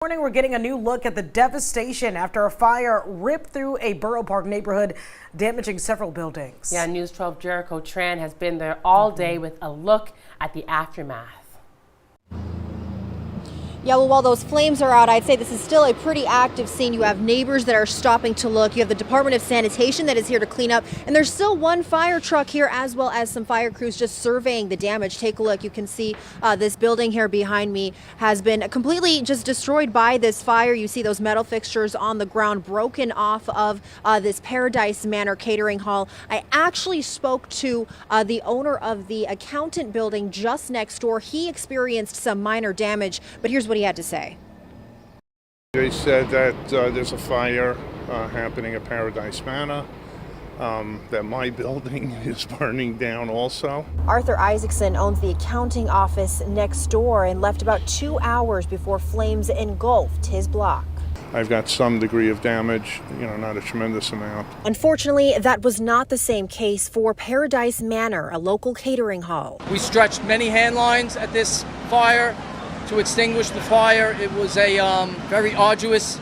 Morning, we're getting a new look at the devastation after a fire ripped through a Borough Park neighborhood, damaging several buildings. Yeah, News 12 Jericho Tran has been there all day with a look at the aftermath. Yeah, well, while those flames are out, I'd say this is still a pretty active scene. You have neighbors that are stopping to look. You have the Department of Sanitation that is here to clean up. And there's still one fire truck here, as well as some fire crews just surveying the damage. Take a look. You can see this building here behind me has been completely just destroyed by this fire. You see those metal fixtures on the ground broken off of this Paradise Manor catering hall. I actually spoke to the owner of the accountant building just next door. He experienced some minor damage, but here's what he had to say. They said that there's a fire happening at Paradise Manor, that my building is burning down also. Arthur Isaacson owns the accounting office next door and left about 2 hours before flames engulfed his block. I've got some degree of damage, not a tremendous amount. Unfortunately, that was not the same case for Paradise Manor, a local catering hall. We stretched many hand lines at this fire to extinguish the fire. It was a very arduous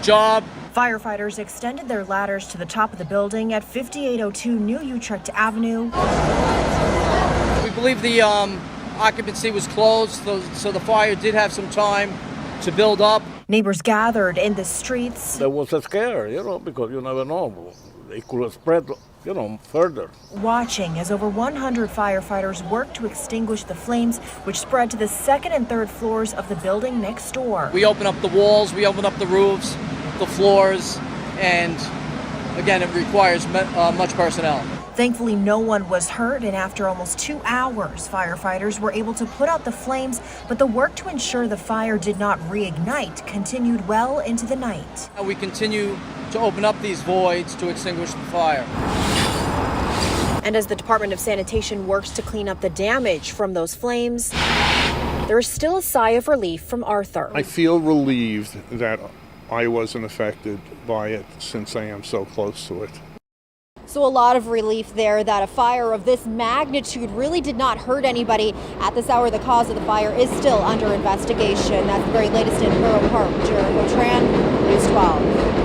job. Firefighters extended their ladders to the top of the building at 5802 New Utrecht Avenue. We believe the occupancy was closed, so the fire did have some time to build up. Neighbors gathered in the streets. There was a scare, because you never know. It could spread, further. Watching as over 100 firefighters worked to extinguish the flames, which spread to the second and third floors of the building next door. We opened up the walls, we opened up the roofs, the floors, and again, it requires much personnel. Thankfully, no one was hurt, and after almost 2 hours, firefighters were able to put out the flames, but the work to ensure the fire did not reignite continued well into the night. We continue to open up these voids to extinguish the fire. And as the Department of Sanitation works to clean up the damage from those flames, there is still a sigh of relief from Arthur. I feel relieved that I wasn't affected by it since I am so close to it. So a lot of relief there that a fire of this magnitude really did not hurt anybody. At this hour, the cause of the fire is still under investigation. That's the very latest in Borough Park. Jericho Tran, News 12.